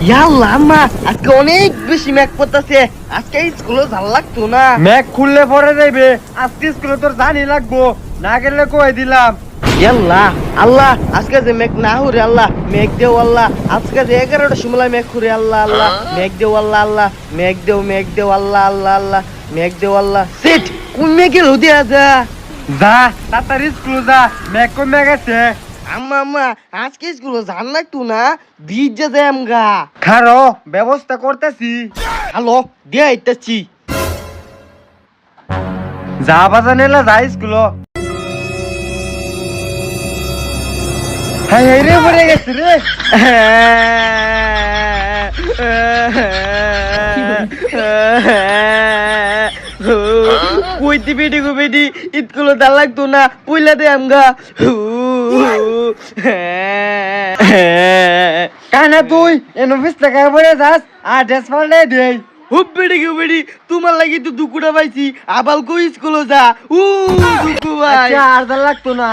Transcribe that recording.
ইয়াল্লা আম্মা আজকে অনেক বেশি ম্যাক পড়তেছে। আজকে স্কুলে ভাল লাগতো না। ম্যাক খুললে পরে যাইবে, আজকে স্কুলে তোর জানি লাগবো, না গেলে কই দিলাম। ইয়াল্লা আল্লাহ আজকে যে মেঘ না হুরে আল্লাহ মেঘ দেও আল্লাহ। আজকে যে 11টার সময় মেঘ হুরে আল্লাহ আল্লাহ মেঘ দেও আল্লাহ আল্লাহ মেঘ দেও আল্লাহ আল্লাহ আল্লাহ মেঘ দেও আল্লাহ। সেট কোন মেঘে লুদিয়া যা যা তাড়াতাড়ি স্কুলে যা, ম্যাক কমে গেছে। আম্মা আম্মা আজকে স্কুলে জান লাগতো না, বীজ যে যাম গা। খারো ব্যবস্থা করতেছি। হ্যালো দিয়ে আইতাছি। যা বাজান এলা যা স্কুলে। হ্যাঁ রে পড়ে গেছে রে। কইতে বেটি গো বেটি স্কুলে জান লাগতো না, পইলা দে আমগা। কানা তুই এন অফিস থেকে পড়ে যাস, আর ড্রেস পাল্টে দেই। হুপ বেটি গো বেটি তোমার লাগি তো দুকুটা পাইছি, আবাল কই স্কুলে যা। দুকু ভাই আচ্ছা আর লাগতো না।